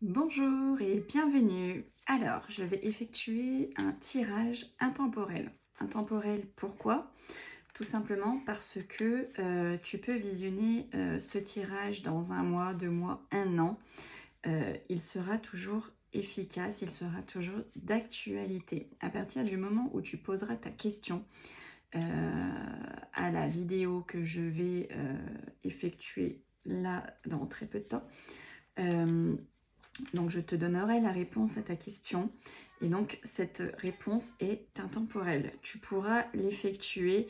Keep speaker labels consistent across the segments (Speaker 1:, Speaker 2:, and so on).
Speaker 1: Bonjour et bienvenue. Alors, je vais effectuer un tirage intemporel. Intemporel, pourquoi? Tout simplement parce que tu peux visionner ce tirage dans 1 mois, 2 mois, 1 an. Il sera toujours efficace, il sera toujours d'actualité. À partir du moment où tu poseras ta question à la vidéo que je vais effectuer là dans très peu de temps, donc je te donnerai la réponse à ta question et donc cette réponse est intemporelle. Tu pourras l'effectuer,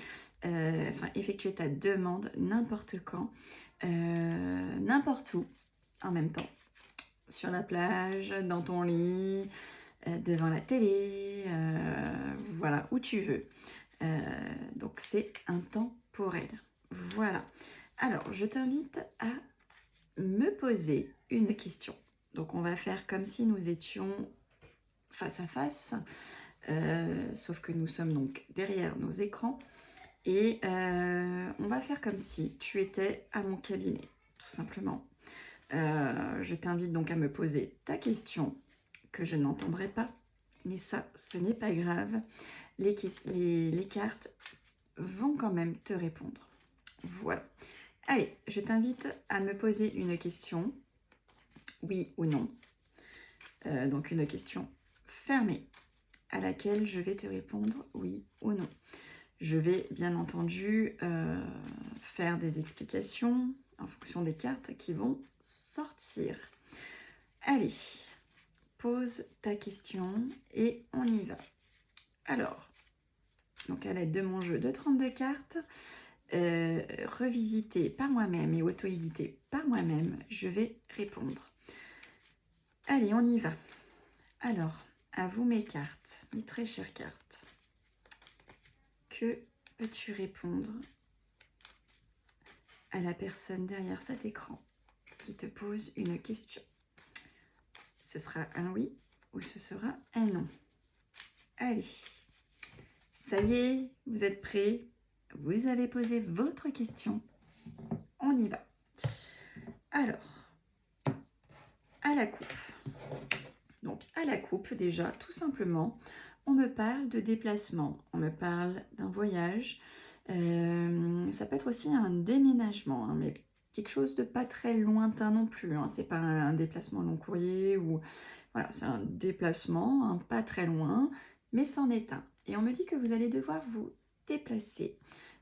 Speaker 1: effectuer ta demande n'importe quand, n'importe où en même temps. Sur la plage, dans ton lit, devant la télé, voilà, où tu veux. Donc c'est intemporel. Voilà. Alors je t'invite à me poser une question. Donc on va faire comme si nous étions face à face, sauf que nous sommes donc derrière nos écrans. Et on va faire comme si tu étais à mon cabinet, tout simplement. Je t'invite donc à me poser ta question, que je n'entendrai pas, mais ça, ce n'est pas grave. Les cartes vont quand même te répondre. Voilà. Allez, je t'invite à me poser une question, oui ou non. Donc une question fermée à laquelle je vais te répondre oui ou non. Je vais bien entendu faire des explications en fonction des cartes qui vont sortir. Allez, pose ta question et on y va. Alors, donc à l'aide de mon jeu de 32 cartes, revisité par moi-même et auto-édité par moi-même, je vais répondre. Allez, on y va. Alors, à vous mes cartes, mes très chères cartes. Que peux-tu répondre à la personne derrière cet écran qui te pose une question? Ce sera un oui ou ce sera un non. Allez, ça y est, vous êtes prêts? Vous avez posé votre question. On y va. Alors, à la coupe. Donc, à la coupe, déjà, tout simplement, on me parle de déplacement, on me parle d'un voyage. Ça peut être aussi un déménagement, hein, mais quelque chose de pas très lointain non plus. Hein. C'est pas un déplacement long courrier ou voilà, c'est un déplacement, hein, pas très loin, mais c'en est un. Et on me dit que vous allez devoir vous déplacer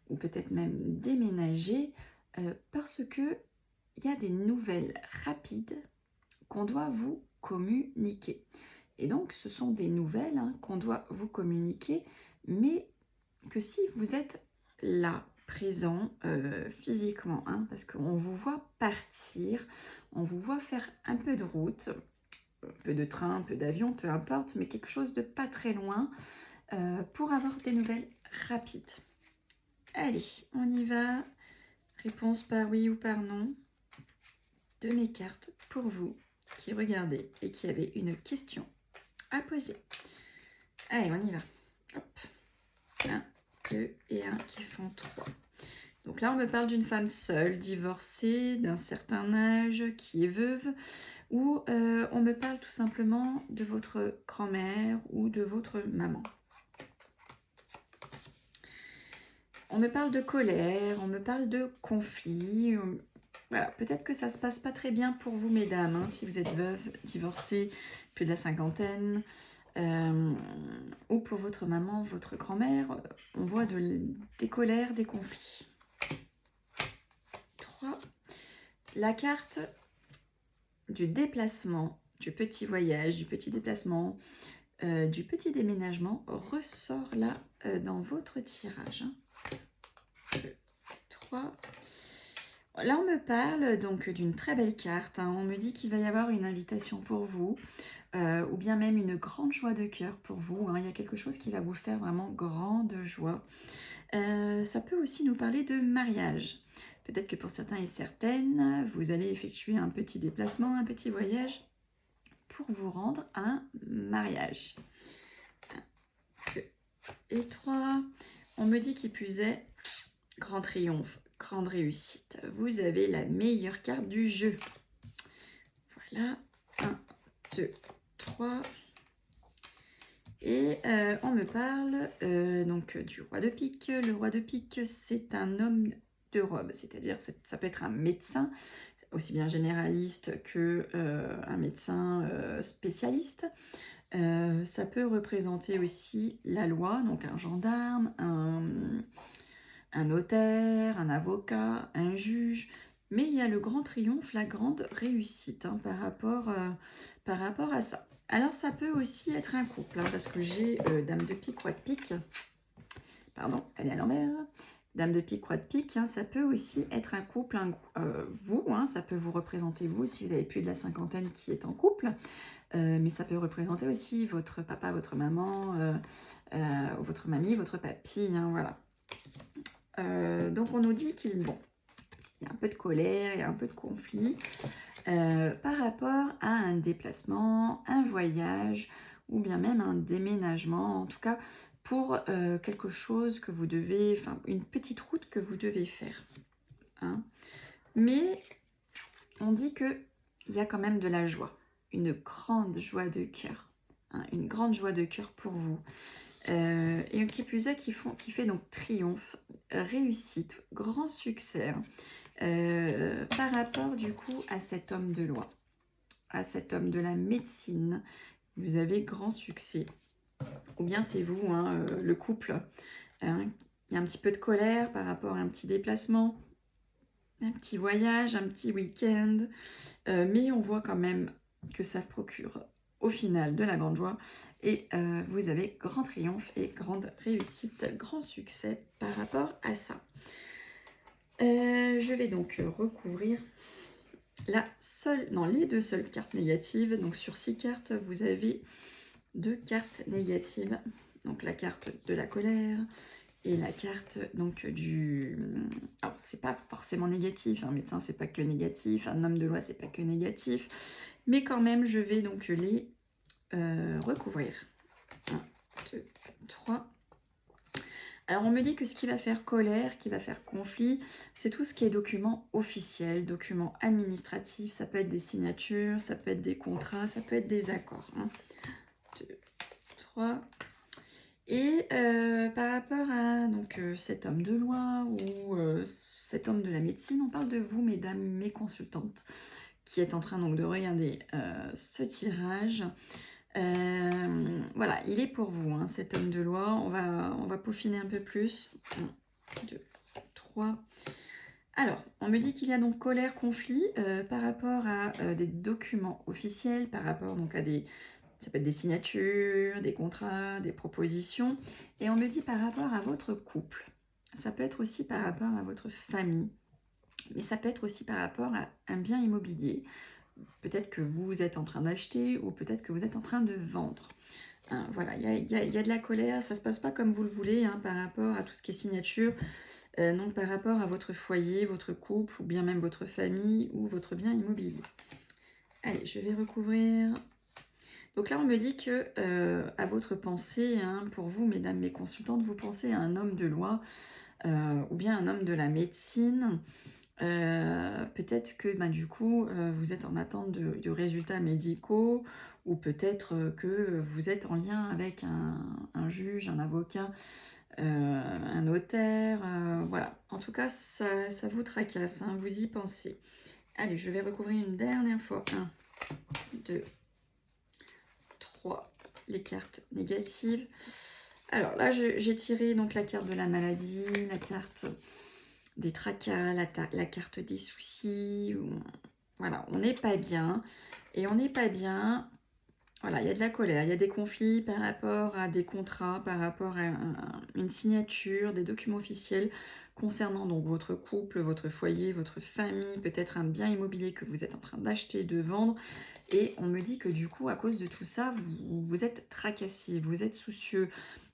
Speaker 1: ou peut-être même déménager parce que il y a des nouvelles rapides qu'on doit vous communiquer. Et donc, ce sont des nouvelles hein, qu'on doit vous communiquer, mais que si vous êtes là, présent physiquement, hein, parce qu'on vous voit partir, on vous voit faire un peu de route, un peu de train, un peu d'avion, peu importe, mais quelque chose de pas très loin pour avoir des nouvelles rapides. Allez, on y va. Réponse par oui ou par non de mes cartes pour vous qui regardez et qui avez une question à poser. Allez, on y va. Hop. 1, 2 et 1 qui font 3. Donc là, on me parle d'une femme seule, divorcée, d'un certain âge, qui est veuve, ou on me parle tout simplement de votre grand-mère ou de votre maman. On me parle de colère, on me parle de conflit. Voilà, peut-être que ça se passe pas très bien pour vous, mesdames, hein, si vous êtes veuve, divorcée, plus de la cinquantaine, ou pour votre maman, votre grand-mère, on voit des colères, des conflits. 3. La carte du déplacement, du petit voyage, du petit déplacement, du petit déménagement ressort là dans votre tirage. 2, 3. Là, on me parle donc d'une très belle carte. Hein. On me dit qu'il va y avoir une invitation pour vous, ou bien même une grande joie de cœur pour vous. Hein. Il y a quelque chose qui va vous faire vraiment grande joie. Ça peut aussi nous parler de mariage. Peut-être que pour certains et certaines, vous allez effectuer un petit déplacement, un petit voyage pour vous rendre à un mariage. 1, 2 et 3. On me dit qu'il plus est grand triomphe, grande réussite. Vous avez la meilleure carte du jeu. Voilà. 1, 2, 3. Et on me parle donc du roi de pique. Le roi de pique, c'est un homme de robe, c'est-à-dire ça peut être un médecin, aussi bien généraliste que un médecin spécialiste. Ça peut représenter aussi la loi, donc un gendarme, un notaire, un avocat, un juge. Mais il y a le grand triomphe, la grande réussite hein, par rapport à ça. Alors ça peut aussi être un couple, hein, parce que j'ai dame de pique, roi de pique. Pardon, elle est à l'envers. Dame de pique, roi de pique, hein, ça peut aussi être un couple, vous, hein, ça peut vous représenter vous si vous avez plus de la cinquantaine qui est en couple. Mais ça peut représenter aussi votre papa, votre maman, votre mamie, votre papy, hein, voilà. Donc on nous dit qu'il y a un peu de colère, il y a un peu de conflit par rapport à un déplacement, un voyage ou bien même un déménagement, en tout cas pour quelque chose que vous devez, enfin une petite route que vous devez faire. Hein. Mais on dit qu'il y a quand même de la joie, une grande joie de cœur, hein, une grande joie de cœur pour vous. Et qui plus est, qui fait donc triomphe, réussite, grand succès par rapport du coup à cet homme de loi, à cet homme de la médecine. Vous avez grand succès. Ou bien c'est vous, hein, le couple. Hein. Il y a un petit peu de colère par rapport à un petit déplacement, un petit voyage, un petit week-end. Mais on voit quand même que ça procure au final de la grande joie et vous avez grand triomphe et grande réussite, grand succès par rapport à ça. Je vais donc recouvrir les deux seules cartes négatives. Donc sur 6 cartes, vous avez 2 cartes négatives. Donc la carte de la colère et la carte donc du... Alors c'est pas forcément négatif, un médecin c'est pas que négatif, un homme de loi c'est pas que négatif, mais quand même je vais donc les recouvrir. 1, 2, 3. Alors on me dit que ce qui va faire colère, qui va faire conflit, c'est tout ce qui est documents officiels, documents administratifs, ça peut être des signatures, ça peut être des contrats, ça peut être des accords. 1, 2, 3. Et par rapport à donc, cet homme de loi ou cet homme de la médecine, on parle de vous, mesdames, mes consultantes, qui êtes en train donc de regarder ce tirage. Voilà, il est pour vous, hein, cet homme de loi. On va peaufiner un peu plus. 1, 2, 3. Alors, on me dit qu'il y a donc colère, conflit par rapport à des documents officiels, par rapport donc à des... Ça peut être des signatures, des contrats, des propositions. Et on me dit par rapport à votre couple. Ça peut être aussi par rapport à votre famille. Mais ça peut être aussi par rapport à un bien immobilier. Peut-être que vous êtes en train d'acheter ou peut-être que vous êtes en train de vendre. Hein, voilà, il y a de la colère. Ça ne se passe pas comme vous le voulez hein, par rapport à tout ce qui est signature. Donc par rapport à votre foyer, votre couple ou bien même votre famille ou votre bien immobilier. Allez, je vais recouvrir... Donc là, on me dit que à votre pensée, hein, pour vous, mesdames, mes consultantes, vous pensez à un homme de loi ou bien un homme de la médecine. Peut-être que du coup, vous êtes en attente de résultats médicaux ou peut-être que vous êtes en lien avec un juge, un avocat, un notaire. Voilà. En tout cas, ça vous tracasse, hein, vous y pensez. Allez, je vais recouvrir une dernière fois. 1, 2, 3, les cartes négatives. Alors là, j'ai tiré donc la carte de la maladie, la carte des tracas, la carte des soucis. Voilà, on n'est pas bien. Et on n'est pas bien. Voilà, il y a de la colère, il y a des conflits par rapport à des contrats, par rapport à une signature, des documents officiels concernant donc votre couple, votre foyer, votre famille, peut-être un bien immobilier que vous êtes en train d'acheter, de vendre. Et on me dit que du coup, à cause de tout ça, vous êtes tracassé, vous êtes soucieux,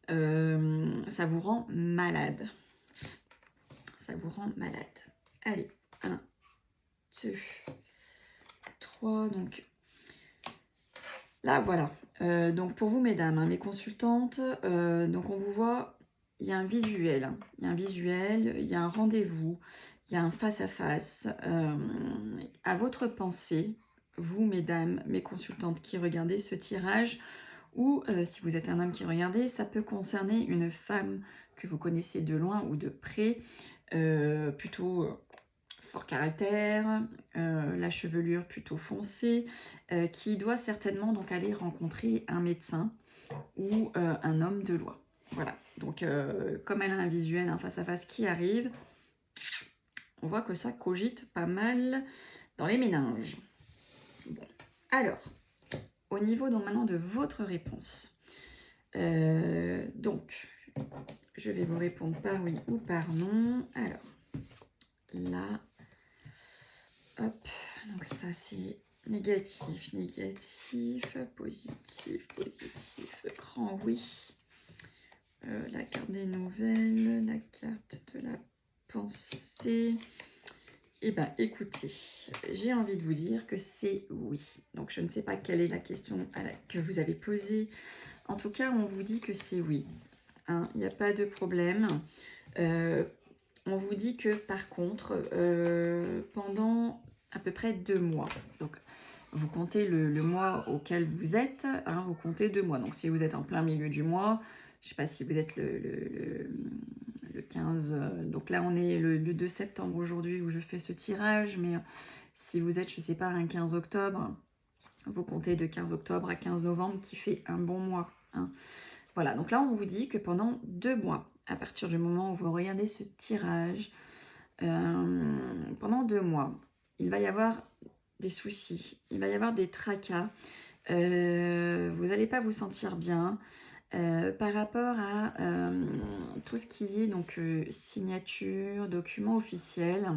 Speaker 1: ça vous rend malade. Ça vous rend malade. Allez, 1, 2, 3, donc là, voilà. Donc pour vous, mesdames, hein, mes consultantes, donc on vous voit, il y a un visuel. Hein. Il y a un visuel, il y a un rendez-vous, il y a un face-à-face. À votre pensée, vous, mesdames, mes consultantes qui regardez ce tirage, ou si vous êtes un homme qui regardez, ça peut concerner une femme que vous connaissez de loin ou de près, plutôt fort caractère, la chevelure plutôt foncée, qui doit certainement donc aller rencontrer un médecin ou un homme de loi. Voilà, donc comme elle a un visuel, un face-à-face qui arrive, on voit que ça cogite pas mal dans les méninges. Bon. Alors, au niveau donc maintenant de votre réponse, donc je vais vous répondre par oui ou par non. Alors, là, hop, donc ça c'est négatif, négatif, positif, positif, grand oui. La carte des nouvelles, la carte de la pensée. Eh bien, écoutez, j'ai envie de vous dire que c'est oui. Donc, je ne sais pas quelle est la question que vous avez posée. En tout cas, on vous dit que c'est oui. Hein, il n'y a pas de problème. On vous dit que, par contre, pendant à peu près 2 mois, donc vous comptez le mois auquel vous êtes, hein, vous comptez 2 mois. Donc, si vous êtes en plein milieu du mois, je ne sais pas si vous êtes le 15, donc là on est le 2 septembre aujourd'hui où je fais ce tirage, mais si vous êtes, je sais pas, un 15 octobre, vous comptez de 15 octobre à 15 novembre qui fait un bon mois. Hein. Voilà, donc là on vous dit que pendant 2 mois, à partir du moment où vous regardez ce tirage, pendant 2 mois, il va y avoir des soucis, il va y avoir des tracas, vous n'allez pas vous sentir bien. Par rapport à tout ce qui est donc signature, documents officiels,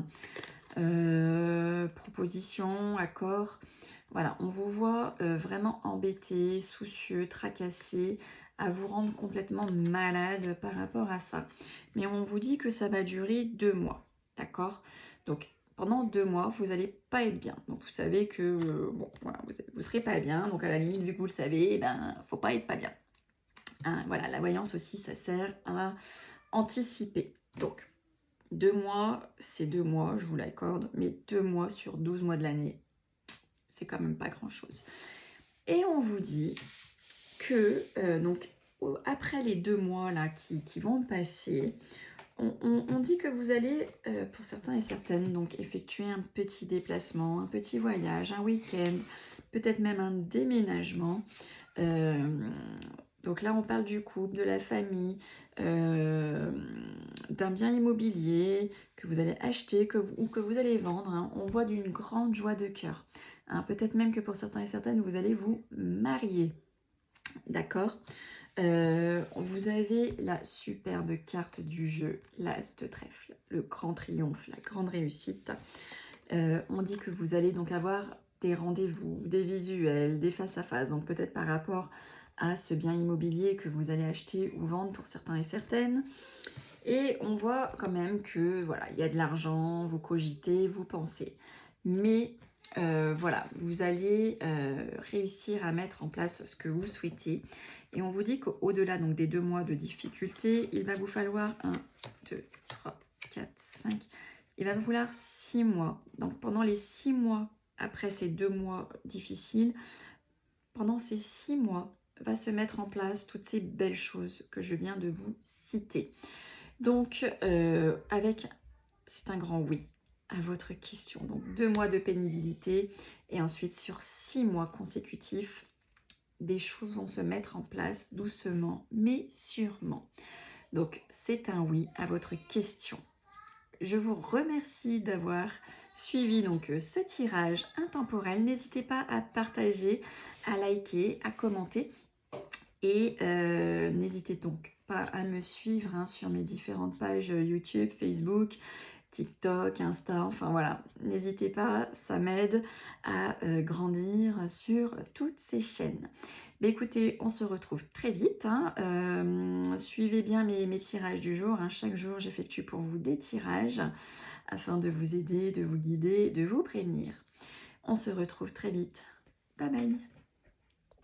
Speaker 1: propositions, accords, voilà, on vous voit vraiment embêté, soucieux, tracassé, à vous rendre complètement malade par rapport à ça. Mais on vous dit que ça va durer 2 mois, d'accord? Donc pendant 2 mois, vous n'allez pas être bien. Donc vous savez que bon, voilà, vous serez pas bien. Donc à la limite, vu que vous le savez, eh ben, faut pas être pas bien. Hein, voilà, la voyance aussi, ça sert à anticiper. Donc, 2 mois, c'est 2 mois, je vous l'accorde, mais 2 mois sur 12 mois de l'année, c'est quand même pas grand-chose. Et on vous dit que, donc, après les 2 mois là qui vont passer, on dit que vous allez, pour certains et certaines, donc effectuer un petit déplacement, un petit voyage, un week-end, peut-être même un déménagement. Donc là, on parle du couple, de la famille, d'un bien immobilier que vous allez acheter ou que vous allez vendre. Hein. On voit d'une grande joie de cœur. Hein. Peut-être même que pour certains et certaines, vous allez vous marier. D'accord ? Vous avez la superbe carte du jeu, l'As de trèfle, le grand triomphe, la grande réussite. On dit que vous allez donc avoir des rendez-vous, des visuels, des face-à-face, donc peut-être par rapport à ce bien immobilier que vous allez acheter ou vendre pour certains et certaines. Et on voit quand même que voilà, il y a de l'argent, vous cogitez, vous pensez. Mais voilà, vous allez réussir à mettre en place ce que vous souhaitez. Et on vous dit qu'au-delà donc des 2 mois de difficulté, il va vous falloir 1, 2, 3, 4, 5. Il va vous falloir 6 mois. Donc pendant les 6 mois, après ces 2 mois difficiles, pendant ces 6 mois, va se mettre en place toutes ces belles choses que je viens de vous citer. Donc, c'est un grand oui à votre question. Donc 2 mois de pénibilité et ensuite sur 6 mois consécutifs, des choses vont se mettre en place doucement mais sûrement. Donc c'est un oui à votre question. Je vous remercie d'avoir suivi donc ce tirage intemporel. N'hésitez pas à partager, à liker, à commenter et n'hésitez donc pas à me suivre hein, sur mes différentes pages YouTube, Facebook, TikTok, Insta, enfin voilà, n'hésitez pas, ça m'aide à grandir sur toutes ces chaînes. Mais écoutez, on se retrouve très vite, hein. Suivez bien mes tirages du jour, hein. Chaque jour j'effectue pour vous des tirages afin de vous aider, de vous guider, de vous prévenir. On se retrouve très vite, bye bye.